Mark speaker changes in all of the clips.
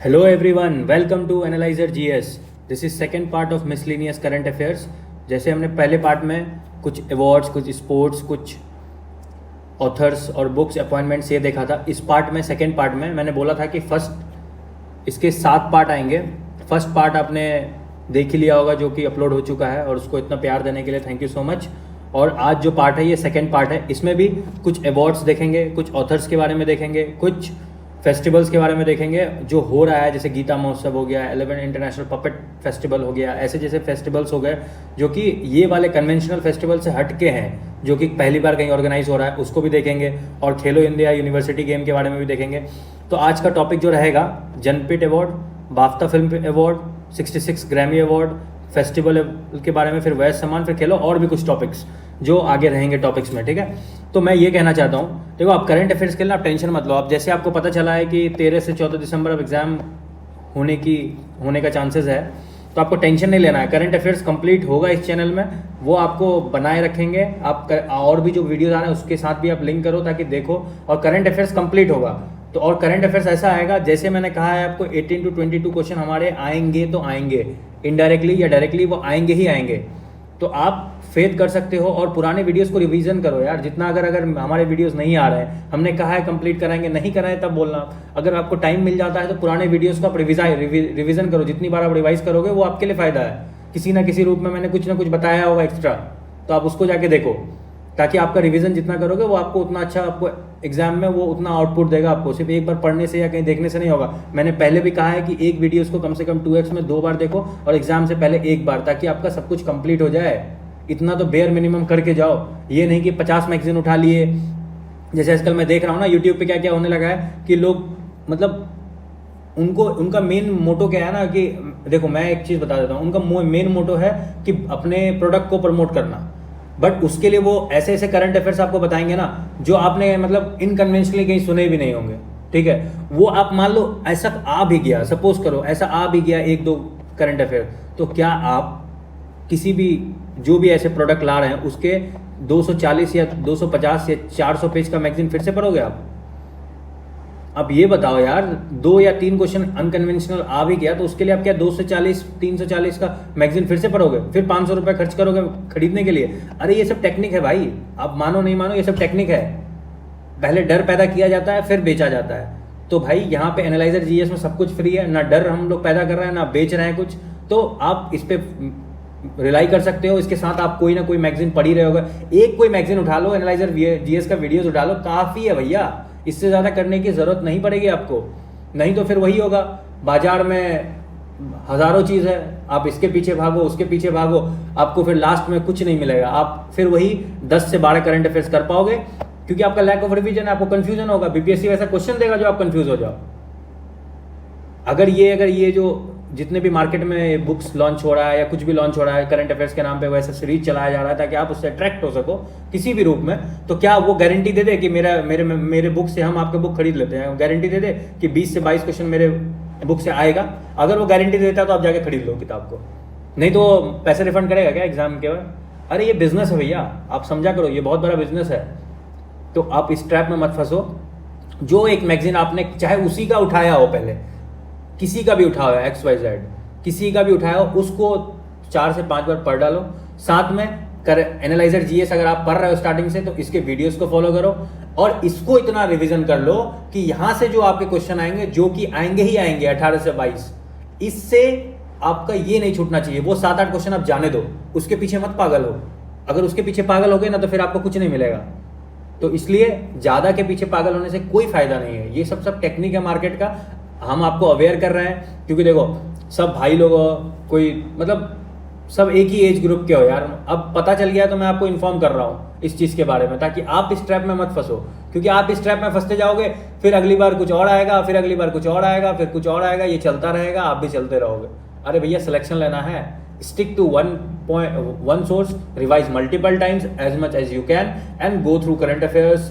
Speaker 1: Hello everyone, welcome to Analyzer GS. This is second part of miscellaneous current affairs. जैसे हमने पहले part में कुछ अवार्ड्स, कुछ स्पोर्ट्स, कुछ ऑथर्स और बुक्स अपॉइंटमेंट्स ये देखा था. इस पार्ट में सेकेंड पार्ट में मैंने बोला था कि फर्स्ट इसके 7 पार्ट आएंगे. फर्स्ट पार्ट आपने देख ही लिया होगा जो कि अपलोड हो चुका है और उसको इतना प्यार देने के लिए थैंक यू सो मच. और आज जो पार्ट है ये सेकेंड पार्ट है. इसमें भी कुछ अवार्ड्स देखेंगे, कुछ ऑथर्स के बारे में देखेंगे, कुछ फेस्टिवल्स के बारे में देखेंगे जो हो रहा है. जैसे गीता महोत्सव हो गया, 11 इंटरनेशनल पपेट फेस्टिवल हो गया, ऐसे जैसे फेस्टिवल्स हो गए जो कि ये वाले कन्वेंशनल फेस्टिवल से हट के हैं, जो कि पहली बार कहीं ऑर्गेनाइज हो रहा है, उसको भी देखेंगे. और खेलो इंडिया यूनिवर्सिटी गेम के बारे में भी देखेंगे. तो आज का टॉपिक जो रहेगा, Jnanpith award, BAFTA film award, 66 Grammy award, festival के बारे में, फिर वैस सम्मान, फिर खेलो, और भी कुछ टॉपिक्स जो आगे रहेंगे टॉपिक्स में. ठीक है, तो मैं ये कहना चाहता हूँ, देखो आप करंट अफेयर्स के लिए आप टेंशन मत लो. आप जैसे आपको पता चला है कि 13 से 14 दिसंबर अब एग्ज़ाम होने का चांसेस है, तो आपको टेंशन नहीं लेना है. करंट अफेयर्स कंप्लीट होगा इस चैनल में, वो आपको बनाए रखेंगे. आप और भी जो वीडियोज आ रहे हैं उसके साथ भी आप लिंक करो ताकि देखो. और करंट अफेयर्स कंप्लीट होगा तो, और करंट अफेयर्स ऐसा आएगा जैसे मैंने कहा है आपको, 18 to 22 क्वेश्चन हमारे आएंगे तो आएंगे, इनडायरेक्टली या डायरेक्टली वो आएंगे ही आएंगे. तो आप फेथ कर सकते हो और पुराने वीडियोस को रिवीजन करो यार जितना. अगर हमारे वीडियोस नहीं आ रहे हैं, हमने कहा है कंप्लीट कराएंगे, नहीं कराएं तब बोलना. अगर आपको टाइम मिल जाता है तो पुराने वीडियोस को आप रिवीजन करो. जितनी बार आप रिवाइज करोगे वो आपके लिए फ़ायदा है. किसी ना किसी रूप में मैंने कुछ ना कुछ बताया होगा एक्स्ट्रा, तो आप उसको जाके देखो, ताकि आपका रिवीजन जितना करोगे वो आपको उतना अच्छा, आपको एग्जाम में वो उतना आउटपुट देगा. आपको सिर्फ एक बार पढ़ने से या कहीं देखने से नहीं होगा. मैंने पहले भी कहा है कि एक वीडियोस को कम से कम 2x में 2 बार देखो और एग्जाम से पहले 1 बार, ताकि आपका सब कुछ कंप्लीट हो जाए. इतना तो बेयर मिनिमम करके जाओ. ये नहीं कि 50 मैगजीन उठा लिए. जैसे आजकल मैं देख रहा हूँ ना यूट्यूब पे क्या क्या होने लगा है कि लोग, मतलब उनका मेन मोटो क्या है ना, कि देखो मैं एक चीज़ बता देता हूँ. उनका मेन मोटो है कि अपने प्रोडक्ट को प्रमोट करना, बट उसके लिए वो ऐसे ऐसे करंट अफेयर्स आपको बताएंगे ना जो आपने मतलब इनकन्वेंशनली कहीं सुने भी नहीं होंगे. ठीक है, वो आप मान लो ऐसा आ भी गया, सपोज करो ऐसा आ भी गया 1-2 करंट अफेयर, तो क्या आप किसी भी जो भी ऐसे प्रोडक्ट ला रहे हैं उसके 240 या 250 या 400 पेज का मैगजीन फिर से पढ़ोगे आप? अब ये बताओ यार, 2 या 3 क्वेश्चन अनकन्वेंशनल आ भी गया तो उसके लिए आप क्या 240-340 का मैगजीन फिर से पढ़ोगे? फिर 500 रुपये खर्च करोगे खरीदने के लिए? अरे ये सब टेक्निक है भाई, आप मानो नहीं मानो, ये सब टेक्निक है. पहले डर पैदा किया जाता है फिर बेचा जाता है. तो भाई यहाँ पे एनालाइजर जीएस में सब कुछ फ्री है. ना डर हम लोग पैदा कर रहे हैं, ना बेच रहे हैं कुछ. तो आप इस पे रिलाई कर सकते हो. इसके साथ आप कोई ना कोई मैगजीन पढ़ ही रहे होगा. एक कोई मैगजीन उठा लो, एनालाइजर जीएस का वीडियोस उठा लो, काफ़ी है भैया. इससे ज़्यादा करने की ज़रूरत नहीं पड़ेगी आपको. नहीं तो फिर वही होगा, बाजार में हज़ारों चीज़ है, आप इसके पीछे भागो, उसके पीछे भागो, आपको फिर लास्ट में कुछ नहीं मिलेगा. आप फिर वही 10 से 12 करंट अफेयर्स कर पाओगे, क्योंकि आपका लैक ऑफ रिवीजन है, आपको कन्फ्यूजन होगा. बीपीएससी वैसा क्वेश्चन देगा जो आप कन्फ्यूज हो जाओ. अगर ये जो जितने भी मार्केट में बुक्स लॉन्च हो रहा है या कुछ भी लॉन्च हो रहा है करंट अफेयर्स के नाम पे, वैसा सीरीज चलाया जा रहा है ताकि आप उससे अट्रैक्ट हो सको किसी भी रूप में, तो क्या वो गारंटी दे दे कि मेरे बुक से हम आपके बुक खरीद लेते हैं? गारंटी दे दे कि 20 से 22 क्वेश्चन मेरे बुक से आएगा? अगर वो गारंटी देता है तो आप जाके खरीद लो किताब को. नहीं तो पैसे रिफंड करेगा क्या एग्जाम के बाद? अरे ये बिजनेस है भैया, आप समझा करो, ये बहुत बड़ा बिजनेस है. तो आप इस ट्रैप में मत फंसो. जो एक मैगजीन आपने, चाहे उसी का उठाया हो, पहले किसी का भी उठाया हो, XYZ किसी का भी उठाया हो, उसको 4 से 5 बार पढ़ डालो. साथ में एनालाइजर जीएस अगर आप पढ़ रहे हो स्टार्टिंग से, तो इसके वीडियोस को फॉलो करो और इसको इतना रिवीजन कर लो कि यहां से जो आपके क्वेश्चन आएंगे, जो कि आएंगे ही आएंगे 18 से 22, इससे आपका ये नहीं छूटना चाहिए. वो 7-8 क्वेश्चन आप जाने दो, उसके पीछे मत पागल हो. अगर उसके पीछे पागल हो गए ना तो फिर आपको कुछ नहीं मिलेगा. तो इसलिए ज़्यादा के पीछे पागल होने से कोई फायदा नहीं है. ये सब टेक्निक है मार्केट का, हम आपको अवेयर कर रहे हैं. क्योंकि देखो सब भाई लोग हो, कोई मतलब सब एक ही एज ग्रुप के हो यार. अब पता चल गया तो मैं आपको इन्फॉर्म कर रहा हूँ इस चीज़ के बारे में, ताकि आप इस ट्रैप में मत फंसो. क्योंकि आप इस ट्रैप में फंसते जाओगे, फिर अगली बार कुछ और आएगा, फिर अगली बार कुछ और आएगा, फिर कुछ और आएगा. ये चलता रहेगा, आप भी चलते रहोगे. अरे भैया सिलेक्शन लेना है, stick to one source, revise multiple times as much as you can, and go through current affairs,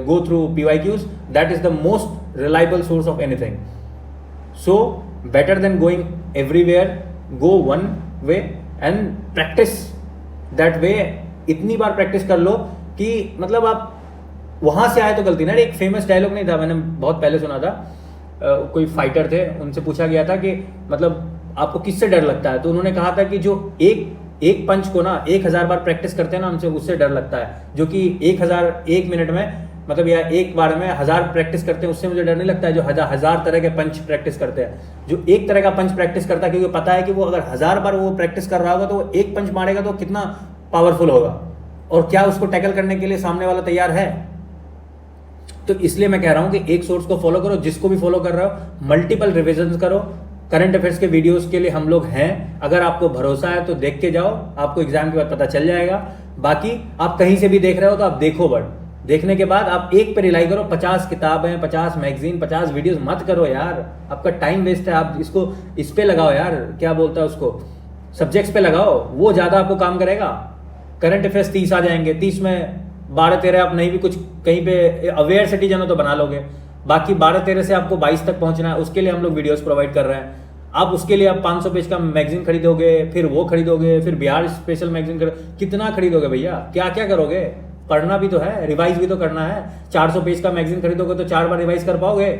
Speaker 1: go through PYQs. That is the most reliable source of anything. So better than going everywhere, go one way and practice that way. इतनी बार practice कर लो कि मतलब आप वहां से आए तो गलती ना. एक फेमस डायलॉग नहीं था, मैंने बहुत पहले सुना था कोई फाइटर थे, उनसे पूछा गया था कि मतलब आपको किससे डर लगता है, तो उन्होंने कहा था कि जो एक पंच को ना 1000 बार प्रैक्टिस करते हैं ना, हमसे उससे डर लगता है। जो कि 1 मिनट में मतलब या एक बार में 1000 प्रैक्टिस करते हैं, उससे मुझे डर नहीं लगता है। जो हजार तरह के पंच प्रैक्टिस करते हैं, जो एक तरह का पंच प्रैक्टिस करता है, क्योंकि पता है कि वो अगर 1000 बार वो प्रैक्टिस कर रहा होगा तो वो एक पंच मारेगा तो कितना पावरफुल होगा, और क्या उसको टैकल करने के लिए सामने वाला तैयार है। तो इसलिए मैं कह रहा हूं कि एक सोर्स को फॉलो करो, जिसको भी फॉलो कर रहे हो मल्टीपल रिविजन करो। करंट अफेयर्स के वीडियोस के लिए हम लोग हैं, अगर आपको भरोसा है तो देख के जाओ, आपको एग्जाम के बाद पता चल जाएगा। बाकी आप कहीं से भी देख रहे हो तो आप देखो, बट देखने के बाद आप एक पे रिलाई करो। 50 किताबें, 50 मैगजीन, 50 वीडियोस मत करो यार, आपका टाइम वेस्ट है। आप इसको इस पे लगाओ यार, क्या बोलता है उसको, सब्जेक्ट्स पे लगाओ, वो ज्यादा आपको काम करेगा। करंट अफेयर्स 30 आ जाएंगे, 30 में 12-13 आप नहीं भी कुछ कहीं पे अवेयर सिटीजन हो तो बना लोगे। बाकी 12-13 से आपको 22 तक पहुंचना है, उसके लिए हम लोग वीडियोस प्रोवाइड कर रहे हैं। आप उसके लिए आप 500 पेज का मैगजीन खरीदोगे, फिर वो खरीदोगे, फिर बिहार स्पेशल मैगजीन कितना खरीदोगे भैया, क्या क्या करोगे। पढ़ना भी तो है, रिवाइज भी तो करना है। 400 पेज का मैगजीन खरीदोगे तो 4 बार रिवाइज कर पाओगे,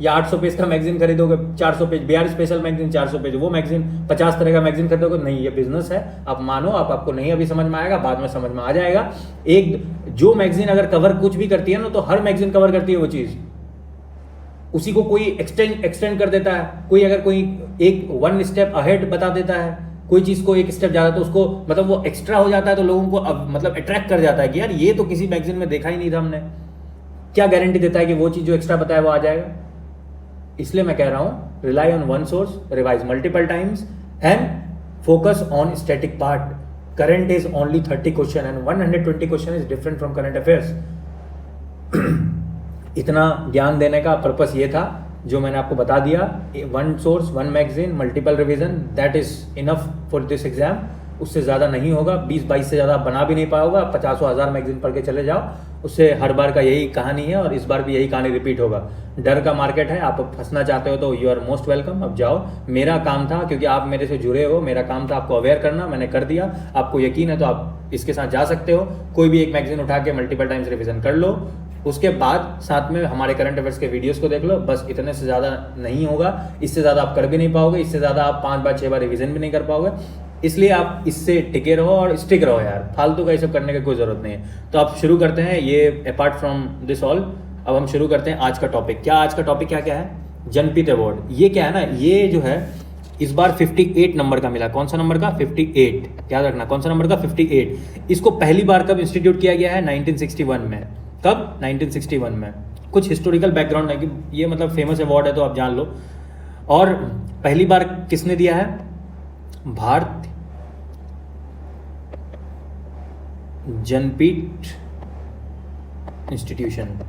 Speaker 1: या 800 पेज का मैगजीन खरीदोगे 400 page, Bihar special magazine 400 page, वो मैगजीन 50 तरह का मैगजीन खरीदोगे। नहीं, ये बिजनेस है, आप मानो। आपको नहीं अभी समझ में आएगा, बाद में समझ में आ जाएगा। एक जो मैगजीन अगर कवर कुछ भी करती है ना, तो हर मैगजीन कवर करती है वो चीज, उसी को कोई एक्सटेंड कर देता है। कोई अगर कोई एक 1 स्टेप अहेड बता देता है, कोई चीज को 1 स्टेप ज्यादा, तो उसको मतलब वो एक्स्ट्रा हो जाता है, तो लोगों को मतलब अट्रैक्ट कर जाता है कि यार ये तो किसी मैगजीन में देखा ही नहीं था हमने। क्या गारंटी देता है कि वो चीज जो एक्स्ट्रा बताया वो आ जाएगा। इसलिए मैं कह रहा हूं, rely on one source, revise multiple times and focus on static part. Current is only 30 question and 120 question is different from current affairs. इतना ज्ञान देने का पर्पस ये था जो मैंने आपको बता दिया। 1 source, 1 magazine, multiple revision, that is enough for this exam. उससे ज़्यादा नहीं होगा, 20-22 से ज़्यादा बना भी नहीं पाओगे। 50,000 मैगजीन पढ़ के चले जाओ, उससे हर बार का यही कहानी है, और इस बार भी यही कहानी रिपीट होगा। डर का मार्केट है, आप फंसना चाहते हो तो यू आर मोस्ट वेलकम, अब जाओ। मेरा काम था, क्योंकि आप मेरे से जुड़े हो, मेरा काम था आपको अवेयर करना, मैंने कर दिया। आपको यकीन है तो आप इसके साथ जा सकते हो। कोई भी एक मैगजीन उठा के मल्टीपल टाइम्स रिविजन कर लो, उसके बाद साथ में हमारे करंट अफेयर्स के वीडियोस को देख लो। बस इतने से ज़्यादा नहीं होगा, इससे ज़्यादा आप कर भी नहीं पाओगे, इससे ज़्यादा आप 5 बार 6 बार रिवीजन भी नहीं कर पाओगे। इसलिए आप इससे टिके रहो और स्टिक रहो यार, फालतू का ये सब करने की कोई ज़रूरत नहीं है। तो आप शुरू करते हैं ये, अपार्ट फ्रॉम दिस ऑल, अब हम शुरू करते हैं आज का टॉपिक। क्या आज का टॉपिक क्या क्या है? जनपीठ अवार्ड। ये क्या है ना, ये जो है इस बार 58 नंबर का मिला। कौन सा नंबर का? 58, याद रखना कौन सा नंबर का, 58। इसको पहली बार कब इंस्टीट्यूट किया गया है? 1961 में। कब? 1961 में। कुछ हिस्टोरिकल बैकग्राउंड है कि ये मतलब फेमस अवार्ड है तो आप जान लो। और पहली बार किसने दिया है? भारत जनपीठ इंस्टीट्यूशन,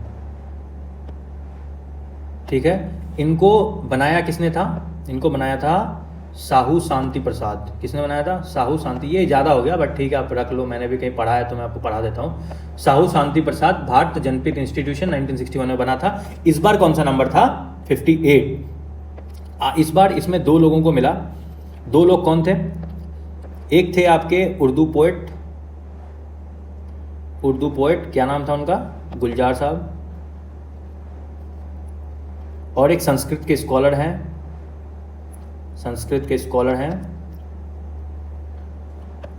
Speaker 1: ठीक है। इनको बनाया किसने था? इनको बनाया था साहू शांति प्रसाद। किसने बनाया था? साहू शांति। ये ज़्यादा हो गया बट ठीक है, आप रख लो, मैंने भी कहीं पढ़ा है तो मैं आपको पढ़ा देता हूँ। साहू शांति प्रसाद, भारत जनपीठ इंस्टीट्यूशन 1961 में बना था। इस बार कौन सा नंबर था? 58। इस बार इसमें 2 लोगों को मिला। 2 लोग कौन थे? एक थे आपके उर्दू पोएट, क्या नाम था उनका? गुलजार साहब। और एक संस्कृत के स्कॉलर हैं,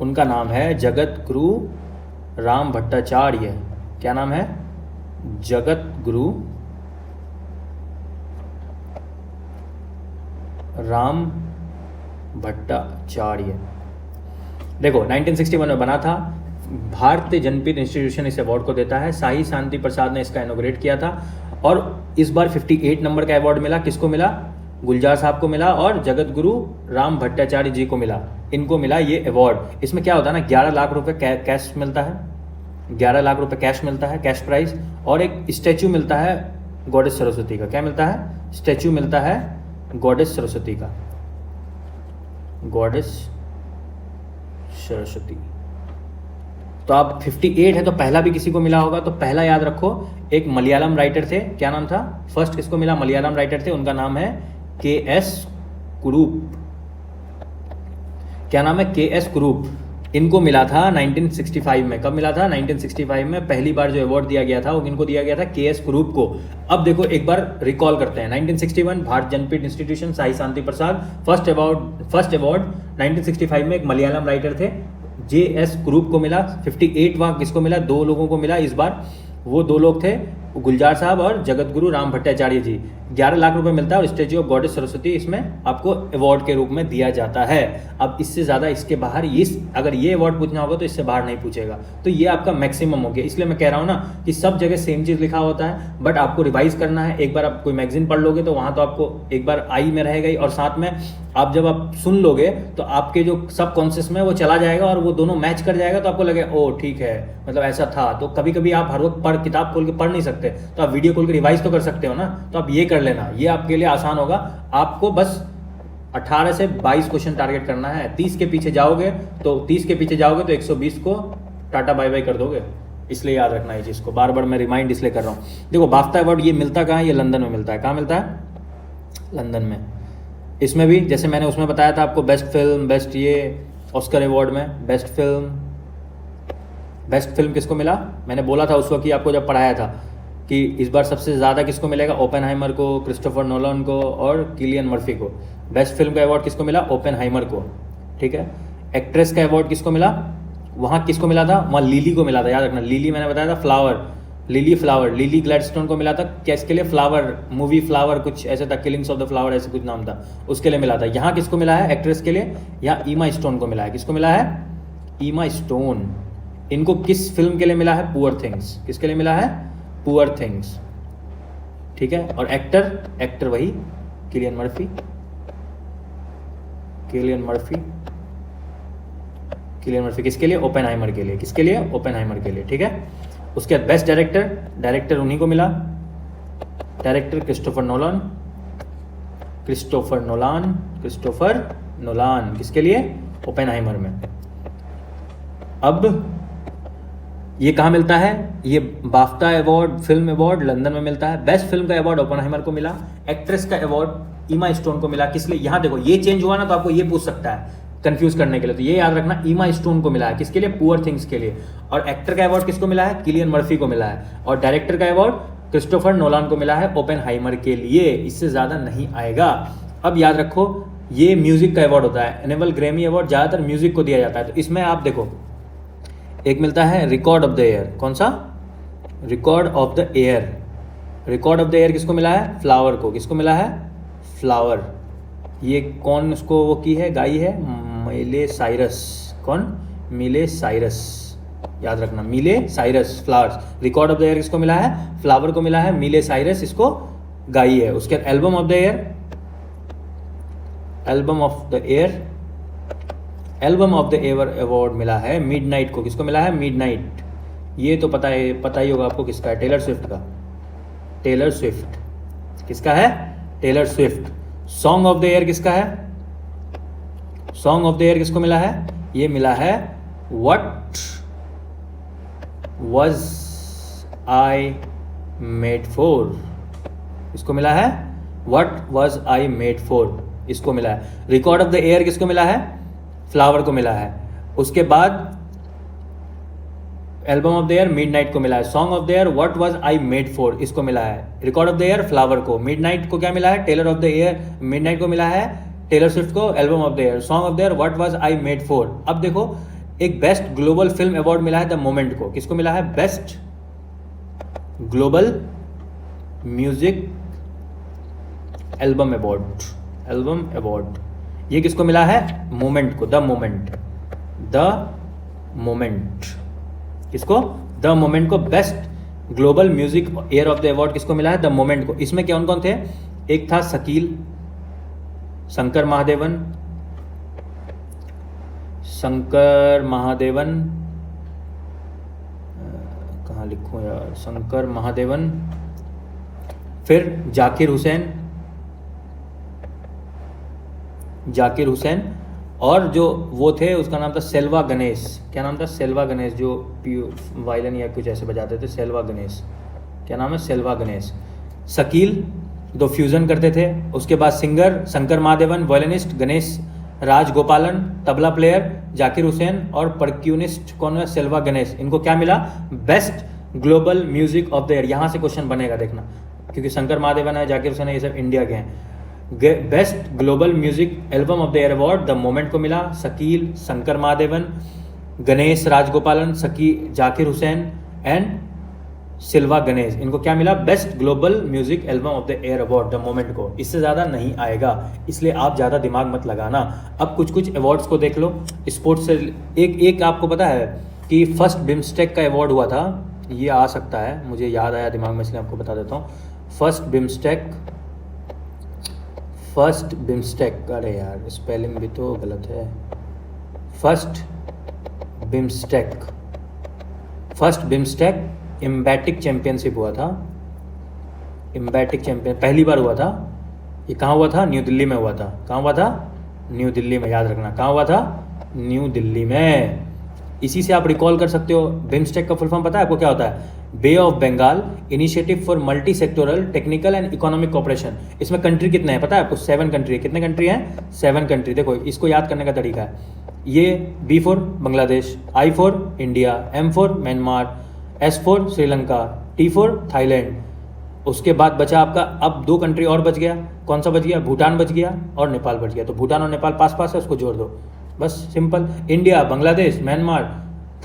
Speaker 1: उनका नाम है जगत गुरु राम भट्टाचार्य। क्या नाम है? जगत गुरु राम भट्टाचार्य। देखो 1961 में बना था। भारतीय जनपीठ इंस्टीट्यूशन इस अवार्ड को देता है। साही शांति प्रसाद ने इसका इनॉग्रेट किया था। और इस बार 58 नंबर का अवार्ड मिला। किसको मिला? गुलजार साहब को मिला और जगत गुरु राम भट्टाचार्य जी को मिला। इनको मिला ये अवार्ड। इसमें क्या होता है ना, 11 लाख रुपए कैश मिलता है, 11 लाख रुपए कैश मिलता है, कैश प्राइज। और एक स्टैचू मिलता है गॉडेस सरस्वती का। क्या मिलता है? स्टैचू मिलता है गॉडेस सरस्वती का, गॉडेस सरस्वती। तो आप 58 है तो पहला भी किसी को मिला होगा, तो पहला याद रखो, एक मलयालम राइटर थे। क्या नाम था? फर्स्ट किसको मिला? मलयालम राइटर थे, उनका नाम है KS कुरूप। क्या नाम है? KS कुरूप। इनको मिला था 1965 में। कब मिला था? 1965 में पहली बार जो अवार्ड दिया गया था वो किनको दिया गया था? के.एस. कुरूप को। अब देखो एक बार रिकॉल करते हैं। 1961 भारत जनपीठ इंस्टीट्यूशन, साई शांति प्रसाद। फर्स्ट अवार्ड 1965 में एक मलयालम राइटर थे जे.एस. कुरूप को मिला। 58वां किसको मिला? दो लोगों को मिला इस बार। वो दो लोग थे गुलजार साहब और जगत गुरु राम भट्टाचार्य जी। 11 लाख रुपए मिलता है और स्टैच्यू ऑफ गॉडेस सरस्वती इसमें आपको अवार्ड के रूप में दिया जाता है। अब इससे ज़्यादा इसके बाहर अगर ये अवार्ड पूछना होगा तो इससे बाहर नहीं पूछेगा। तो ये आपका मैक्सिमम हो गया। इसलिए मैं कह रहा हूँ ना कि सब जगह सेम चीज़ लिखा होता है, बट आपको रिवाइज करना है। एक बार आप कोई मैगजीन पढ़ लोगे तो वहाँ तो आपको एक बार आई में रहेगा ही, और साथ में आप जब आप सुन लोगे तो आपके जो सब कॉन्शियस में वो चला जाएगा और वो दोनों मैच कर जाएगा, तो आपको लगेगा ओ ठीक है, मतलब ऐसा था। तो कभी कभी आप हर वक्त किताब खोल के पढ़ नहीं सकते, तो आप वीडियो खोल के रिवाइज तो कर सकते हो ना। तो आप ये कर लेना, ये आपके लिए आसान होगा। आपको बस 18 से 22 क्वेश्चन टारगेट करना है। 30 के पीछे जाओगे तो 120 को टाटा बाय बाय कर दोगे। इसलिए याद रखना है चीज़ को, बार बार मैं रिमाइंड इसलिए कर रहा हूँ। देखो बाफ्टा अवार्ड ये मिलता कहाँ है? ये लंदन में मिलता है। कहाँ मिलता है? लंदन में। इसमें भी जैसे मैंने उसमें बताया था आपको, बेस्ट फिल्म, बेस्ट ये ऑस्कर अवार्ड में बेस्ट फिल्म किसको मिला? मैंने बोला था उस वक्त कि आपको जब पढ़ाया था कि इस बार सबसे ज़्यादा किसको मिलेगा? ओपेनहाइमर को, क्रिस्टोफर नोलन को और किलियन मर्फी को। बेस्ट फिल्म का अवार्ड किसको मिला? ओपेनहाइमर को। ठीक है। एक्ट्रेस का अवार्ड किसको मिला? वहाँ किसको मिला था? वहाँ लिली को मिला था, याद रखना। लिली मैंने बताया था लिली ग्लैडस्टोन को मिला था। क्या इसके लिए? फ्लावर, मूवी फ्लावर कुछ ऐसे था, किलिंग्स ऑफ द फ्लावर ऐसे कुछ नाम था, उसके लिए मिला था। यहाँ किसको मिला है? एक्ट्रेस के लिए यहाँ ईमा स्टोन को मिला है। किसको मिला है? ईमा स्टोन। इनको किस फिल्म के लिए मिला है? Poor things. किसके लिए मिला है? Poor things. ठीक है। और एक्टर वही किलियन मर्फी किसके लिए? ओपेनहाइमर के लिए। किसके लिए? ओपेनहाइमर के लिए। ठीक है। उसके बाद बेस्ट डायरेक्टर उन्हीं को मिला। Director Christopher Nolan. किसके लिए? ओपेनहाइमर में। अब ये कहाँ मिलता है? ये BAFTA award, film award London में मिलता है। बेस्ट फिल्म का अवार्ड ओपेनहाइमर को मिला। एक्ट्रेस का अवार्ड ईमा स्टोन को मिला। किस लिए? यहाँ देखो ये चेंज हुआ ना, तो आपको ये पूछ सकता है कंफ्यूज करने के लिए, तो ये याद रखना, ईमा स्टोन को मिला है। किसके लिए? पुअर थिंग्स के लिए। और एक्टर का अवार्ड किसको मिला है? किलियन मर्फी को मिला है। और डायरेक्टर का अवार्ड क्रिस्टोफर नोलान को मिला है, ओपेनहाइमर के लिए। इससे ज़्यादा नहीं आएगा। अब याद रखो ये म्यूजिक का अवार्ड होता है। एनुअल ग्रैमी अवार्ड ज़्यादातर म्यूजिक को दिया जाता है। तो इसमें आप देखो एक मिलता है रिकॉर्ड ऑफ द ईयर। कौन सा? रिकॉर्ड ऑफ द ईयर किसको मिला है? फ्लावर को। किसको मिला है? फ्लावर। ये कौन उसको वो की है, गाई है? मिले साइरस। कौन? मिले साइरस। याद रखना, मिले Cyrus. Flowers. Record of the year किसको मिला है? फ्लावर को मिला है। मिले साइरस इसको गाई है। उसके बाद album of the year award मिला है मिडनाइट को। किसको मिला है? मिडनाइट। ये तो पता ही होगा आपको किसका है? Taylor Swift. किसका है? Taylor Swift. Song of the year किसका है? सॉन्ग ऑफ द ईयर किसको मिला है? ये मिला है what was I made for. इसको मिला है what was I made for, इसको मिला है। रिकॉर्ड ऑफ द ईयर किसको मिला है? फ्लावर को मिला है। उसके बाद album of the year Midnight को मिला है। Song of the year what was I made for, इसको मिला है। Record of the year Flower को। मिडनाइट को क्या मिला है? Taylor of the year. Midnight को मिला है टेलर स्विफ्ट को album of the year. Song of the year what was I made for. अब देखो एक बेस्ट ग्लोबल फिल्म अवार्ड मिला है द मोमेंट को। किसको मिला है? Best global music album award. ये किसको मिला है? मोमेंट को। The moment. किसको? द मोमेंट को। Best global music year of the award किसको मिला है? द मोमेंट को। इसमें कौन कौन थे? एक था शकील, शंकर महादेवन, कहाँ लिखूं यार? शंकर महादेवन, फिर जाकिर हुसैन, और जो वो थे उसका नाम था सेल्वा गणेश। क्या नाम था? सेल्वा गणेश, जो वायलिन या कुछ ऐसे बजाते थे। सेल्वा गणेश। क्या नाम है? सेल्वा गणेश। शकील दो फ्यूजन करते थे। उसके बाद singer Shankar Mahadevan violinist, Ganesh Rajagopalan tabla player, Zakir Hussain, और परक्यूनिस्ट कौन है, सिल्वा गणेश। इनको क्या मिला, best global music of the year. यहाँ से क्वेश्चन बनेगा देखना, क्योंकि शंकर महादेवन है, जाकिर हुसैन है, ये सब इंडिया के हैं। Best global music album of the year award the moment को मिला शकील, शंकर महादेवन, गणेश राजगोपालन, जाकिर हुसैन एंड सिल्वा गणेश। इनको क्या मिला, best global music album of the year award the moment को। इससे ज़्यादा नहीं आएगा, इसलिए आप ज़्यादा दिमाग मत लगाना। अब कुछ कुछ अवार्ड्स को देख लो स्पोर्ट्स से। एक आपको पता है कि फर्स्ट बिम्स्टेक का अवार्ड हुआ था, ये आ सकता है, मुझे याद आया दिमाग में, इसलिए आपको बता देता हूँ। फर्स्ट बिम्स्टेक, अरे यार स्पेलिंग भी तो गलत है। फर्स्ट बिम्स्टेक एम्बेटिक चैंपियनशिप हुआ था। एम्बेटिक चैंपियन पहली बार हुआ था। ये कहाँ हुआ था, न्यू दिल्ली में हुआ था। कहाँ हुआ था, न्यू दिल्ली में, याद रखना कहाँ हुआ था, न्यू दिल्ली में। इसी से आप रिकॉल कर सकते हो। बिम्स्टेक का फुल फॉर्म पता है आपको क्या होता है, Bay of Bengal initiative for multi sectoral technical and economic cooperation. इसमें कंट्री कितने हैं पता है आपको, 7 कंट्री है। कितने कंट्री हैं, 7 कंट्री। देखो इसको याद करने का तरीका है, ये B for Bangladesh, I for India, M for Myanmar, S for Sri Lanka, T for Thailand. उसके बाद बचा आपका, अब 2 कंट्री और बच गया। कौन सा बच गया, भूटान बच गया और नेपाल बच गया। तो भूटान और नेपाल पास पास है, उसको जोड़ दो, बस simple. India, Bangladesh, Myanmar,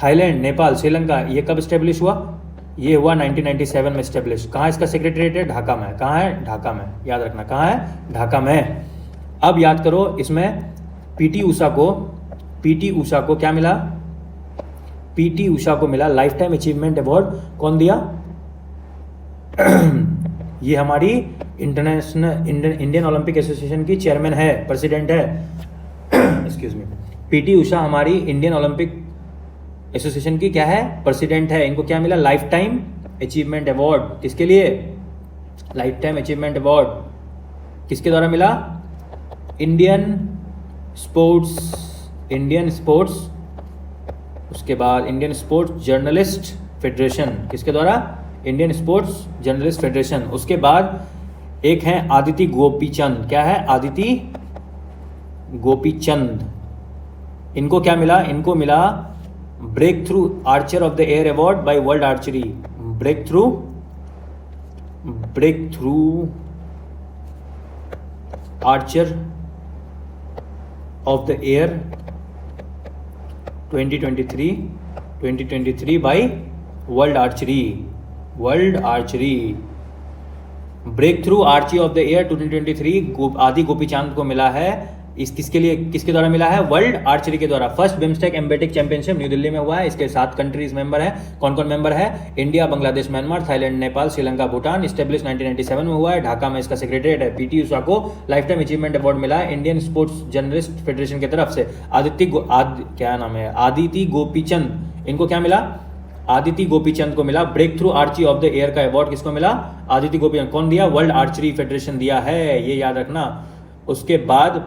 Speaker 1: Thailand, Nepal, Sri Lanka, ये कब स्टेब्लिश हुआ, ये हुआ 1997 में स्टेब्लिश। कहाँ इसका सेक्रेटरीट है, ढाका में। कहाँ है, ढाका में, याद रखना कहाँ है, ढाका में। अब याद करो इसमें पीटी ऊषा को क्या मिला, पीटी ऊषा को मिला लाइफ टाइम अचीवमेंट अवार्ड। कौन दिया, ये हमारी इंडियन ओलंपिक एसोसिएशन की चेयरमैन है, प्रेसिडेंट है, एक्सक्यूज मी। पीटी ऊषा हमारी इंडियन ओलंपिक एसोसिएशन की क्या है, प्रेसिडेंट है। इनको क्या मिला, लाइफ टाइम अचीवमेंट अवार्ड। किसके लिए, लाइफ टाइम अचीवमेंट अवार्ड किसके द्वारा मिला, इंडियन स्पोर्ट्स, उसके बाद इंडियन स्पोर्ट्स जर्नलिस्ट फेडरेशन, किसके द्वारा, इंडियन स्पोर्ट्स जर्नलिस्ट फेडरेशन। उसके बाद एक है आदिति गोपीचंद, क्या है, आदिति गोपीचंद। इनको क्या मिला, इनको मिला breakthrough archer of the year award by world archery. Breakthrough archer of the year 2023 by world archery. Breakthrough archer of the year 2023 Aditi गोपीचांद को मिला है। इस किसके द्वारा मिला है, वर्ल्ड आर्चरी के द्वारा। फर्स्ट बिम्स्टेक एम्बेटिक चैंपियनशिप न्यू दिल्ली में हुआ है। इसके 7 कंट्रीज मेंबर है। कौन कौन मेंबर है, India, Bangladesh, Myanmar, Thailand, Nepal, Sri Lanka, Bhutan. Establish 1997 में हुआ है, ढाका में इसका सेक्रेटरीट है। पीटी ऊषा को लाइफ टाइम अचीवमेंट अवार्ड मिला है इंडियन स्पोर्ट्स जर्नलिस्ट फेडरेशन की तरफ से। आदिति गोपीचंद, इनको क्या मिला, आदिति गोपीचंद को मिला breakthrough archer of the year का अवार्ड। किसको मिला, आदिति गोपीचंद। कौन दिया, वर्ल्ड आर्चरी फेडरेशन दिया है, ये याद रखना। उसके बाद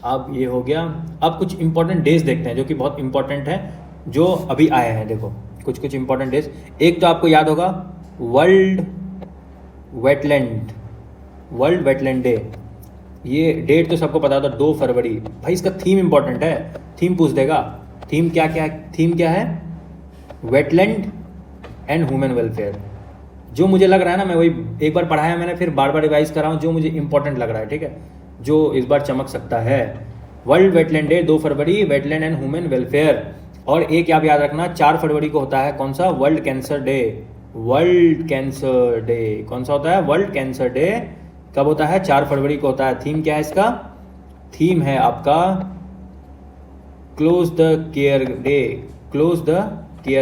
Speaker 1: अब ये हो गया। अब कुछ इंपॉर्टेंट डेज देखते हैं जो कि बहुत इंपॉर्टेंट है, जो अभी आए हैं। देखो कुछ इंपॉर्टेंट डेज। एक तो आपको याद होगा वर्ल्ड वेटलैंड डे। ये डेट तो सबको पता था, 2 फरवरी। भाई इसका थीम इंपॉर्टेंट है, थीम पूछ देगा। थीम क्या है, वेटलैंड एंड ह्यूमन वेलफेयर। जो मुझे लग रहा है ना, मैं वही एक बार पढ़ाया मैंने, फिर बार बार रिवाइज कर रहा हूँ, जो मुझे इंपॉर्टेंट लग रहा है, ठीक है, जो इस बार चमक सकता है। World wetland day 2 February, wetland and human welfare. और एक आप याद रखना 4 फरवरी को होता है कौन सा, वर्ल्ड कैंसर डे। कौन सा होता है, वर्ल्ड कैंसर डे कब होता है, 4 फरवरी को होता है। थीम क्या है इसका, थीम है आपका क्लोज द केयर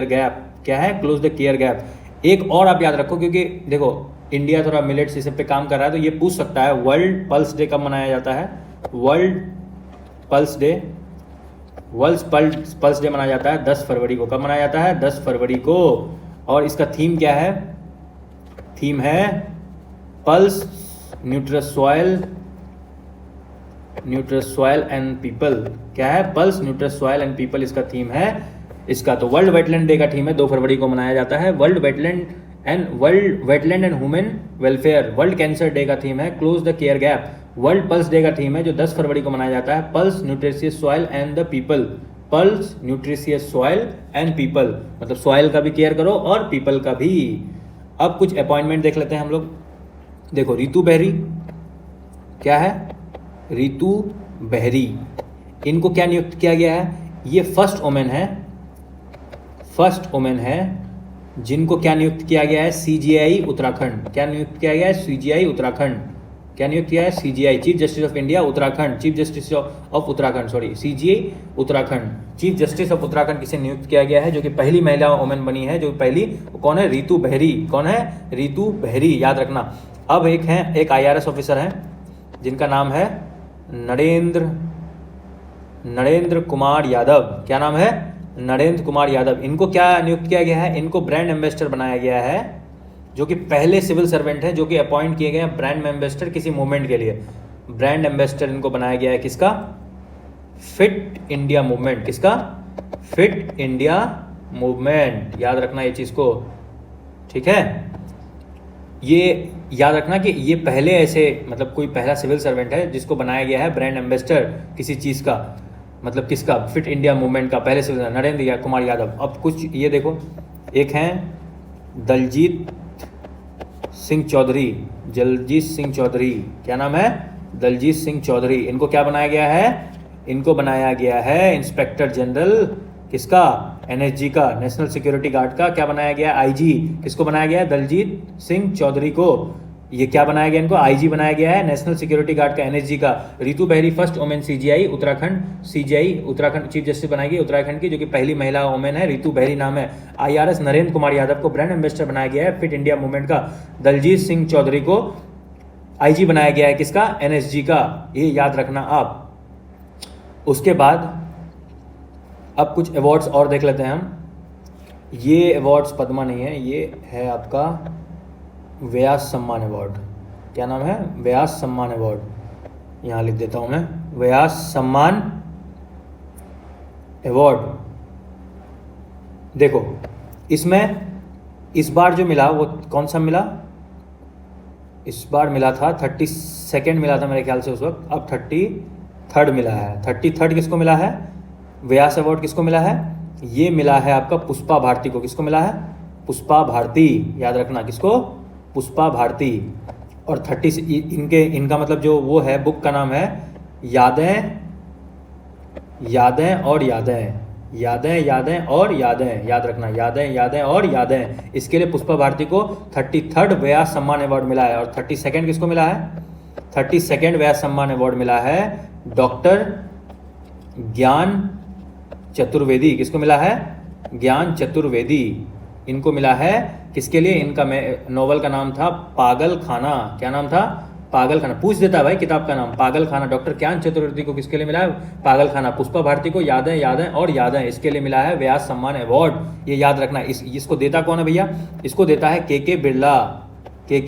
Speaker 1: गैप। क्या है, क्लोज द केयर गैप। एक और आप याद रखो, क्योंकि देखो इंडिया थोड़ा मिलेट्स इस पे काम कर रहा है, तो ये पूछ सकता है वर्ल्ड पल्स डे कब मनाया जाता है। वर्ल्ड पल्स डे मनाया जाता है 10 फरवरी को। कब मनाया जाता है, 10 फरवरी को। और इसका थीम क्या है, थीम है पल्स न्यूट्रस सॉइल एंड पीपल। क्या है, पल्स न्यूट्रस सॉइल एंड पीपल इसका थीम है इसका। तो वर्ल्ड वेटलैंड डे का थीम है, 2 फरवरी को मनाया जाता है। World wetland and world wetland and human welfare, world cancer day का थीम है close the care gap, world pulse day का थीम है जो 10 फरवरी को मनाया जाता है, pulse nutritious soil and the people, pulse nutritious soil and people, मतलब सॉइल का भी केयर करो और पीपल का भी। अब कुछ अपॉइंटमेंट देख लेते हैं हम लोग। देखो रितु बहरी, क्या है, रितु बहरी, इनको क्या नियुक्त किया गया है, ये फर्स्ट वुमेन है जिनको क्या नियुक्त किया गया है, सीजीआई उत्तराखंड, क्या नियुक्त किया गया है, सीजीआई उत्तराखंड, क्या नियुक्त किया है, CGI, chief justice of India Uttarakhand, chief justice of Uttarakhand, sorry CGI Uttarakhand, chief justice of Uttarakhand किसे नियुक्त किया गया है, जो कि पहली महिला वुमेन बनी है, जो पहली, कौन है, रितु बहरी, कौन है, रितु बहरी, याद रखना। अब एक IRS ऑफिसर हैं जिनका नाम है नरेंद्र कुमार यादव, क्या नाम है, नरेंद्र कुमार यादव, इनको क्या नियुक्त किया गया है, इनको ब्रांड एम्बेसडर बनाया गया है, जो कि पहले सिविल सर्वेंट हैं जो कि अपॉइंट किए गए हैं ब्रांड एम्बेसडर किसी मूवमेंट के लिए। ब्रांड एम्बेसडर इनको बनाया गया है किसका, फिट इंडिया मूवमेंट, किसका, फिट इंडिया मूवमेंट, याद रखना ये चीज़ को, ठीक है। ये याद रखना कि ये पहले ऐसे, मतलब कोई पहला सिविल सर्वेंट है जिसको बनाया गया है ब्रांड एम्बेसडर किसी चीज़ का, मतलब किसका, फिट इंडिया मूवमेंट का, पहले सिविल नरेंद्र कुमार यादव। अब कुछ ये देखो, एक हैं दलजीत सिंह चौधरी, क्या नाम है, दलजीत सिंह चौधरी, इनको क्या बनाया गया है, इनको बनाया गया है इंस्पेक्टर जनरल किसका, NSG का, नेशनल सिक्योरिटी गार्ड का, क्या बनाया गया है, IG, किसको बनाया गया है, दलजीत सिंह चौधरी को, ये क्या बनाया गया, इनको IG बनाया गया है, नेशनल सिक्योरिटी गार्ड का, NSG का। रितु बहरी first women CGI Uttarakhand chief justice बनाई गई उत्तराखंड की, जो कि पहली महिला वुमेन है, रितु बहरी नाम है। IRS नरेंद्र कुमार यादव को ब्रांड एम्बेसडर बनाया गया है फिट इंडिया मूवमेंट का, दलजीत सिंह चौधरी को IG बनाया गया है किसका, NSG का, ये याद रखना आप। उसके बाद अब कुछ अवार्ड्स और देख लेते हैं हम। ये अवार्ड्स पद्मा नहीं है, ये है आपका व्यास सम्मान अवार्ड, क्या नाम है, व्यास सम्मान अवार्ड, यहाँ लिख देता हूँ मैं, व्यास सम्मान अवार्ड। देखो इसमें इस बार जो मिला वो कौन सा मिला, इस बार मिला था 32nd मिला था मेरे ख्याल से उस वक्त, अब 33rd मिला है। 33rd किसको मिला है, व्यास अवार्ड किसको मिला है, ये मिला है आपका पुष्पा भारती को, किसको मिला है, पुष्पा भारती, याद रखना किसको, पुष्पा भारती। और 30 इनका मतलब जो वो है, बुक का नाम है यादें और यादें, याद रखना, यादें और यादें। इसके लिए पुष्पा भारती को 33rd व्यास सम्मान अवार्ड मिला है। और 32nd किसको मिला है, 32nd व्यास सम्मान अवार्ड मिला है डॉक्टर ज्ञान चतुर्वेदी, किसको मिला है, ज्ञान चतुर्वेदी, इनको मिला है किसके लिए, इनका नोवेल का नाम था पागल खाना, क्या नाम था, पागल खाना, पूछ देता है भाई किताब का नाम, पागल खाना। डॉक्टर ज्ञान चतुर्वेदी को किसके लिए मिला है, पागल खाना। पुष्पा भारती को यादें और यादें, इसके लिए मिला है व्यास सम्मान अवार्ड, ये याद रखना। इसको देता कौन है भैया, इसको देता है के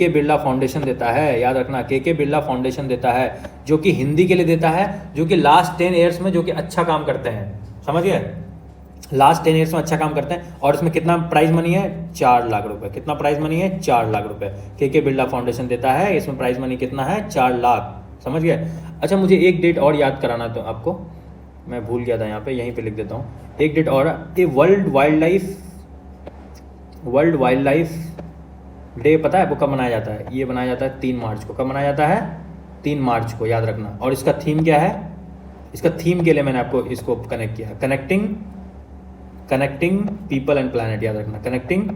Speaker 1: बिरला फाउंडेशन देता है, याद रखना, के बिरला फाउंडेशन देता है, जो कि हिंदी के लिए देता है, जो कि लास्ट 10 ईयर्स में जो कि अच्छा काम करते हैं, समझ गए, लास्ट 10 ईयर्स में अच्छा काम करते हैं। और इसमें कितना प्राइज मनी है, 4 लाख रुपए, कितना प्राइज मनी है, 4 लाख रुपए के बिरला फाउंडेशन देता है, इसमें प्राइज मनी कितना है, 4 लाख, समझ गए। अच्छा मुझे एक डेट और याद कराना, तो आपको मैं भूल गया था, यहाँ पे यहीं पे लिख देता हूँ एक डेट और, ये वर्ल्ड वाइल्ड लाइफ डे पता है आपको कब मनाया जाता है, ये मनाया जाता है 3 मार्च को, कब मनाया जाता है, 3 मार्च को, याद रखना। और इसका थीम क्या है, इसका थीम के लिए मैंने आपको इसको कनेक्ट किया, कनेक्टिंग पीपल एंड प्लैनेट, याद रखना, कनेक्टिंग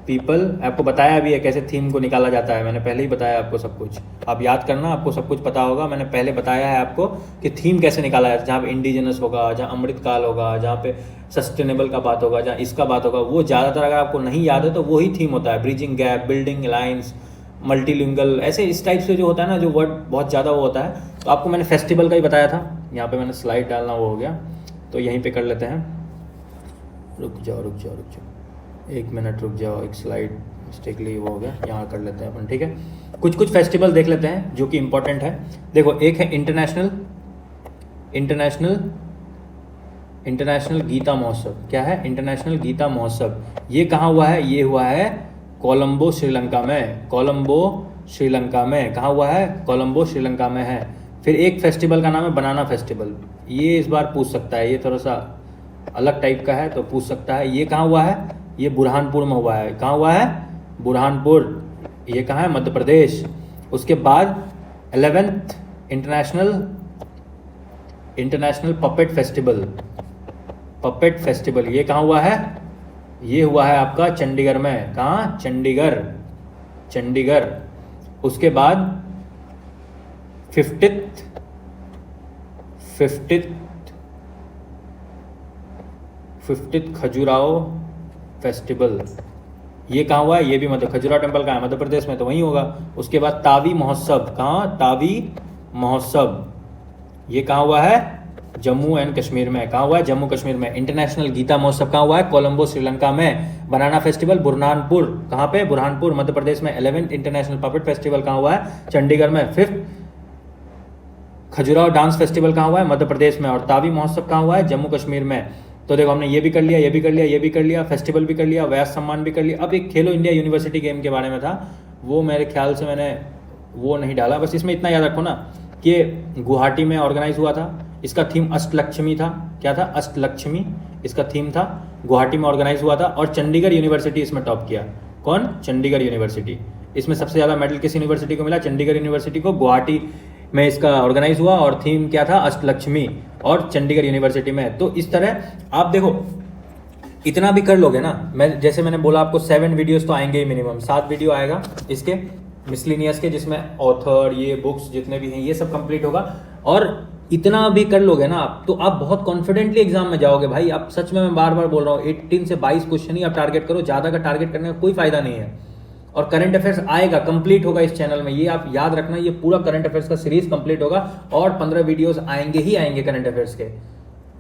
Speaker 1: पीपल। आपको बताया भी है कैसे थीम को निकाला जाता है, मैंने पहले ही बताया आपको सब कुछ, आप याद करना, आपको सब कुछ पता होगा, मैंने पहले बताया है आपको कि थीम कैसे निकाला जाता है। जहाँ पे इंडिजिनस होगा, जहाँ अमृतकाल होगा, जहाँ पे सस्टेनेबल का बात होगा, जहाँ इसका बात होगा, वो ज़्यादातर अगर आपको नहीं याद है तो वही थीम होता है, bridging gap, building alliance, multilingual, ऐसे इस टाइप से जो होता है ना, जो वर्ड बहुत ज़्यादा वो होता है। तो आपको मैंने फेस्टिवल का ही बताया था, यहाँ पे मैंने स्लाइड डालना वो हो गया, तो यहीं पे कर लेते हैं, रुक जाओ 1 मिनट रुक जाओ, एक स्लाइड मिस्टेकली वो हो गया, यहाँ कर लेते हैं अपन, ठीक है। कुछ फेस्टिवल देख लेते हैं जो कि इम्पोर्टेंट है। देखो एक है इंटरनेशनल गीता महोत्सव, क्या है, इंटरनेशनल गीता महोत्सव, ये कहाँ हुआ है, ये हुआ है कोलंबो श्रीलंका में, कोलंबो श्रीलंका में कहाँ हुआ है, कोलंबो श्रीलंका में है। फिर एक फेस्टिवल का नाम है बनाना फेस्टिवल, ये इस बार पूछ सकता है, ये थोड़ा सा अलग टाइप का है तो पूछ सकता है। ये कहाँ हुआ है, ये बुरहानपुर में हुआ है। कहाँ हुआ है, बुरहानपुर, ये कहाँ है, मध्य प्रदेश। उसके बाद 11th international puppet festival, puppet festival ये कहाँ हुआ है, ये हुआ है आपका चंडीगढ़ में। कहाँ, चंडीगढ़, चंडीगढ़। उसके बाद 50th खजुराहो फेस्टिवल, ये कहाँ हुआ है, ये भी मतलब खजुराहो टेम्पल कहाँ है, मध्य प्रदेश में, तो वहीं होगा। उसके बाद तावी महोत्सव, कहाँ, तावी महोत्सव, ये कहाँ हुआ है, जम्मू एंड कश्मीर में। कहाँ हुआ है, जम्मू कश्मीर में। इंटरनेशनल गीता महोत्सव कहाँ हुआ है, कोलंबो श्रीलंका में। बनाना फेस्टिवल बुरहानपुर, कहाँ पे, बुरहानपुर मध्य प्रदेश में। 11th इंटरनेशनल पपेट फेस्टिवल कहाँ हुआ है, चंडीगढ़ में। 5th खजुराहो डांस फेस्टिवल कहाँ हुआ है, मध्य प्रदेश में। और तावी महोत्सव कहाँ हुआ है, जम्मू कश्मीर में। तो देखो हमने ये भी कर लिया, ये भी कर लिया, ये भी कर लिया, फेस्टिवल भी कर लिया, व्यास सम्मान भी कर लिया। अब एक खेलो इंडिया यूनिवर्सिटी गेम के बारे में था, वो मेरे ख्याल से मैंने वो नहीं डाला। बस इसमें इतना याद रखो ना कि गुवाहाटी में ऑर्गेनाइज हुआ था, इसका थीम अष्टलक्ष्मी था। क्या था, अष्टलक्ष्मी इसका थीम था। गुवाहाटी में ऑर्गेनाइज हुआ था और चंडीगढ़ यूनिवर्सिटी इसमें टॉप किया। कौन, चंडीगढ़ यूनिवर्सिटी। इसमें सबसे ज़्यादा मेडल किस यूनिवर्सिटी को मिला, चंडीगढ़ यूनिवर्सिटी को। गुवाहाटी में इसका ऑर्गेनाइज हुआ और थीम क्या था, अष्टलक्ष्मी, और चंडीगढ़ यूनिवर्सिटी में। तो इस तरह आप देखो इतना भी कर लोगे ना, मैं जैसे मैंने बोला आपको 7 वीडियोस तो आएंगे ही मिनिमम, 7 वीडियो आएगा इसके मिसलिनियस के, जिसमें ऑथर, ये बुक्स जितने भी हैं ये सब कंप्लीट होगा। और इतना भी कर लोगे ना आप, तो आप बहुत कॉन्फिडेंटली एग्जाम में जाओगे भाई। आप सच में, मैं बार बार बोल रहा हूँ, 18 से 22 क्वेश्चन ही आप टारगेट करो, ज़्यादा का टारगेट करने का कोई फायदा नहीं है। और करंट अफेयर्स आएगा, कंप्लीट होगा इस चैनल में, ये आप याद रखना, ये पूरा करंट अफेयर्स का सीरीज कंप्लीट होगा और 15 वीडियोस आएंगे ही आएंगे करंट अफेयर्स के।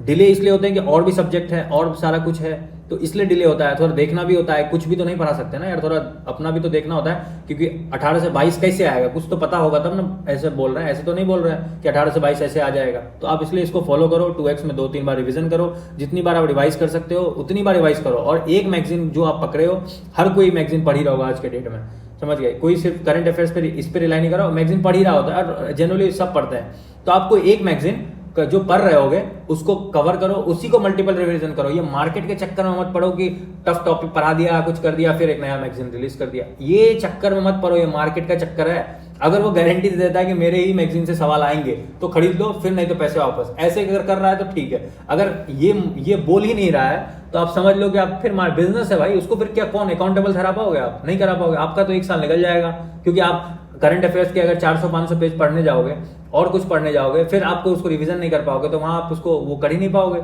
Speaker 1: डिले इसलिए होते हैं कि और भी सब्जेक्ट है और सारा कुछ है, तो इसलिए डिले होता है। थोड़ा देखना भी होता है, कुछ भी तो नहीं पढ़ा सकते ना यार, थोड़ा अपना भी तो देखना होता है, क्योंकि 18 से 22 कैसे आएगा, कुछ तो पता होगा तब ना ऐसे बोल रहे हैं। ऐसे तो नहीं बोल रहे हैं कि 18 से 22 ऐसे आ जाएगा। तो आप इसलिए इसको फॉलो करो, 2x में 2-3 बार रिविजन करो, जितनी बार आप रिवाइज कर सकते हो उतनी बार रिवाइज करो। और एक मैगजीन जो आप पकड़े हो, हर कोई मैगजीन पढ़ ही रहा होगा आज के डेट में, समझ गए। कोई सिर्फ करंट अफेयर्स पे इस पर रिलाई नहीं करो, मैगजीन पढ़ ही रहा होता है और जनरली सब पढ़ते हैं। तो आपको एक मैगजीन जो पढ़ रहे होगे उसको कवर करो, उसी को मल्टीपल रिवीजन करो। ये मार्केट के चक्कर में मत पढ़ो कि टफ टॉपिक पढ़ा दिया, कुछ कर दिया, फिर एक नया मैगजीन रिलीज कर दिया, ये चक्कर में मत पढ़ो, ये मार्केट का चक्कर है। अगर वो गारंटी दे देता है कि मेरे ही मैगजीन से सवाल आएंगे तो खरीद लो, फिर नहीं तो पैसे वापस, ऐसे अगर कर रहा है तो ठीक है। अगर ये बोल ही नहीं रहा है तो आप समझ लो कि आप फिर बिजनेस है भाई, उसको फिर क्या कौन अकाउंटेबल करा पाओगे, आप नहीं करा पाओगे। आपका तो 1 साल निकल जाएगा, क्योंकि आप करंट अफेयर्स के अगर 400-500 पेज पढ़ने जाओगे और कुछ पढ़ने जाओगे, फिर आपको उसको रिवीजन नहीं कर पाओगे, तो वहां आप उसको वो कर ही नहीं पाओगे।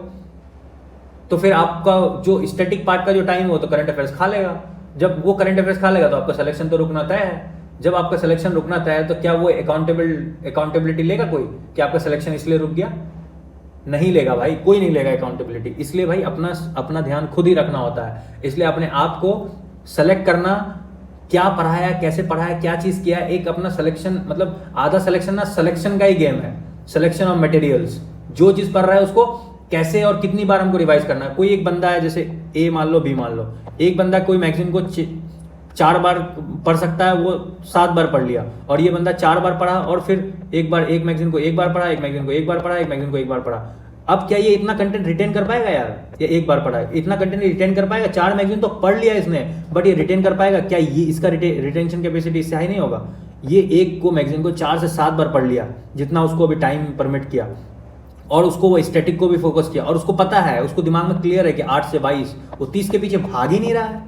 Speaker 1: तो फिर आपका जो स्टैटिक पार्ट का जो टाइम हो तो करंट अफेयर्स खा लेगा। जब वो करंट अफेयर्स खा लेगा तो आपका सिलेक्शन तो रुकना तय है। जब आपका सिलेक्शन रुकना तय है तो क्या वो अकाउंटेबिलिटी लेगा कोई कि आपका सिलेक्शन इसलिए रुक गया? नहीं लेगा भाई, कोई नहीं लेगा अकाउंटेबिलिटी। इसलिए भाई अपना ध्यान खुद ही रखना होता है। इसलिए अपने आप को सेलेक्ट करना, क्या पढ़ाया, कैसे पढ़ाया, क्या चीज किया, एक अपना सिलेक्शन, मतलब आधा सिलेक्शन ना सिलेक्शन का ही गेम है, सिलेक्शन ऑफ मटेरियल्स। जो चीज पढ़ रहा है उसको कैसे और कितनी बार हमको रिवाइज करना है। कोई एक बंदा है, जैसे ए मान लो, बी मान लो, एक बंदा कोई मैगजीन को 4 बार पढ़ सकता है, वो 7 बार पढ़ लिया, और ये बंदा 4 बार पढ़ा और फिर एक मैगजीन को 1 बार पढ़ा, एक मैगजीन को 1 बार पढ़ा, एक मैगजीन को 1 बार पढ़ा। अब क्या ये इतना कंटेंट रिटेन कर पाएगा यार? ये 1 बार पढ़ा है, इतना कंटेंट रिटेन कर पाएगा? 4 मैगजीन तो पढ़ लिया इसने, बट ये रिटेन कर पाएगा क्या? ये इसका रिटेंशन कैपेसिटी इससे हाई नहीं होगा। ये एक को मैगजीन को 4 से 7 बार पढ़ लिया, जितना उसको अभी टाइम परमिट किया, और उसको वो स्टैटिक को भी फोकस किया, और उसको पता है, उसको दिमाग में क्लियर है कि 8 से 22 वो 30 के पीछे भाग ही नहीं रहा है,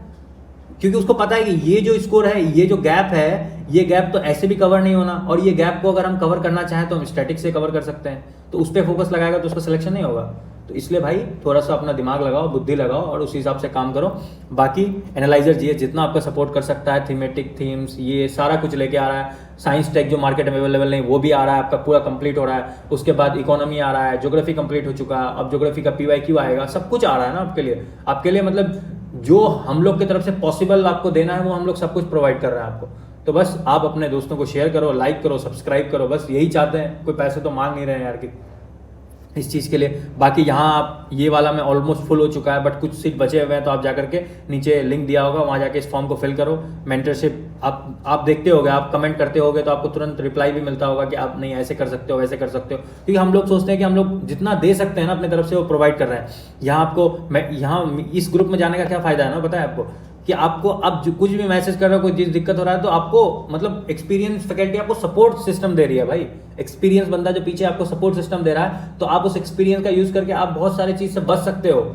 Speaker 1: क्योंकि उसको पता है कि ये जो स्कोर है, ये जो गैप है, ये गैप तो ऐसे भी कवर नहीं होना, और ये गैप को अगर हम कवर करना चाहें तो हम स्टैटिक से कवर कर सकते हैं। तो उस पर फोकस लगाएगा तो उसका सिलेक्शन नहीं होगा। तो इसलिए भाई थोड़ा सा अपना दिमाग लगाओ, बुद्धि लगाओ, और उस हिसाब से काम करो। बाकी एनालाइजर जीएस जितना आपका सपोर्ट कर सकता है, थीमेटिक, थीम्स, ये सारा कुछ लेके आ रहा है। साइंस टेक जो मार्केट में अवेलेबल नहीं वो भी आ रहा है, आपका पूरा कंप्लीट हो रहा है। उसके बाद इकोनॉमी आ रहा है, ज्योग्राफी कंप्लीट हो चुका है, अब ज्योग्राफी का PYQ आएगा, सब कुछ आ रहा है ना आपके लिए मतलब जो हम लोग की तरफ से पॉसिबल आपको देना है वो हम लोग सब कुछ प्रोवाइड कर रहे हैं आपको। तो बस आप अपने दोस्तों को शेयर करो, लाइक करो, सब्सक्राइब करो, बस यही चाहते हैं। कोई पैसे तो मांग नहीं रहे हैं यार कि इस चीज़ के लिए। बाकी यहाँ आप ये वाला में ऑलमोस्ट फुल हो चुका है, बट कुछ सीट बचे हुए हैं, तो आप जा करके नीचे लिंक दिया होगा, वहाँ जाके इस फॉर्म को फिल करो। मेंटरशिप आप देखते होगे, आप कमेंट करते होगे, तो आपको तुरंत रिप्लाई भी मिलता होगा कि आप नहीं ऐसे कर सकते हो, वैसे कर सकते हो, क्योंकि हम लोग सोचते हैं कि हम लोग जितना दे सकते हैं ना अपने तरफ से वो प्रोवाइड कर रहे हैं। यहाँ आपको यहाँ इस ग्रुप में जाने का क्या फ़ायदा है ना, पता है आपको, कि आपको अब कुछ भी मैसेज कर रहे हो, कोई चीज़ दिक्कत हो रहा है, तो आपको मतलब एक्सपीरियंस फैकल्टी आपको सपोर्ट सिस्टम दे रही है भाई। एक्सपीरियंस बंदा जो पीछे आपको सपोर्ट सिस्टम दे रहा है, तो आप उस एक्सपीरियंस का यूज़ करके आप बहुत सारी चीज़ से बच सकते हो।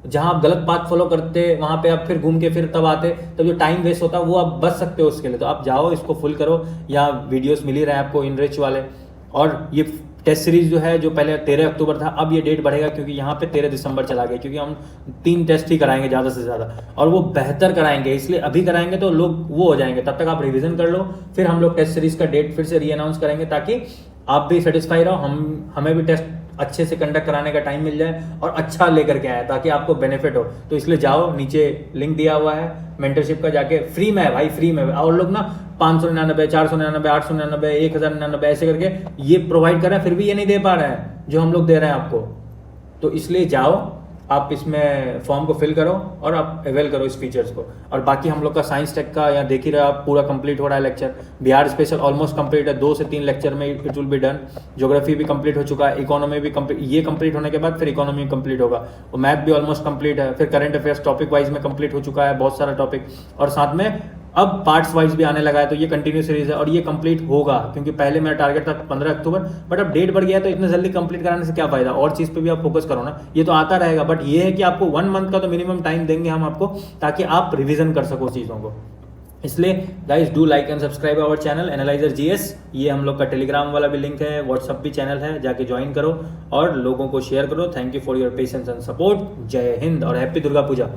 Speaker 1: जहां आप गलत पाथ फॉलो करते, वहां पे आप फिर घूम के फिर तब आते, तब जो टाइम वेस्ट होता है वो आप बच सकते हो उसके लिए। तो आप जाओ, इसको फुल करो, या वीडियोस मिल ही रहे हैं आपको इनरिच वाले। और ये टेस्ट सीरीज जो है, जो पहले 13 अक्टूबर था, अब ये डेट बढ़ेगा, क्योंकि यहाँ पे 13 दिसंबर चला गया, क्योंकि हम 3 टेस्ट ही कराएंगे ज़्यादा से ज़्यादा, और वो बेहतर कराएंगे, इसलिए अभी कराएंगे तो लोग वो हो जाएंगे। तब तक आप रिवीजन कर लो, फिर हम लोग टेस्ट सीरीज का डेट फिर से री अनाउंस करेंगे, ताकि आप भी सेटिस्फाई रहो, हमें भी टेस्ट अच्छे से कंडक्ट कराने का टाइम मिल जाए और अच्छा लेकर के आए, ताकि आपको बेनिफिट हो। तो इसलिए जाओ, नीचे लिंक दिया हुआ है मेंटरशिप का, जाके फ्री में है भाई, फ्री में। और लोग ना 599, 499, 899, 1099 ऐसे करके ये प्रोवाइड कर रहे हैं, फिर भी ये नहीं दे पा रहे हैं जो हम लोग दे रहे हैं आपको। तो इसलिए जाओ, आप इसमें फॉर्म को फिल करो और आप अवेल करो इस फीचर्स को। और बाकी हम लोग का साइंस टेक का यहाँ देख ही रहे हो आप, पूरा कंप्लीट हो रहा है lecture. Bihar special almost complete है, 2 से 3 लेक्चर में it will be done. Geography भी कंप्लीट हो चुका है, इकोनॉमी भी कंप्लीट, ये कंप्लीट होने के बाद फिर इकोनॉमी कंप्लीट होगा, और मैथ भी ऑलमोस्ट कंप्लीट है। फिर करंट अफेयर्स टॉपिक वाइज में कंप्लीट हो चुका है बहुत सारा टॉपिक, और साथ में अब पार्ट्स वाइज भी आने लगा है। तो ये कंटिन्यू सीरीज है और ये कंप्लीट होगा, क्योंकि पहले मेरा टारगेट था 15 अक्टूबर, बट अब डेट बढ़ गया है, तो इतने जल्दी कंप्लीट कराने से क्या फायदा, और चीज़ पे भी आप फोकस करो ना। ये तो आता रहेगा, बट ये है कि आपको 1 मंथ का तो मिनिमम टाइम देंगे हम आपको, ताकि आप रिविजन कर सको चीज़ों को। इसलिए guys do like and subscribe our channel analyser GS. ये हम लोग का टेलीग्राम वाला भी लिंक है, व्हाट्सअप भी चैनल है, जाके ज्वाइन करो और लोगों को शेयर करो। Thank you for your patience and support. जय हिंद और हैप्पी दुर्गा पूजा।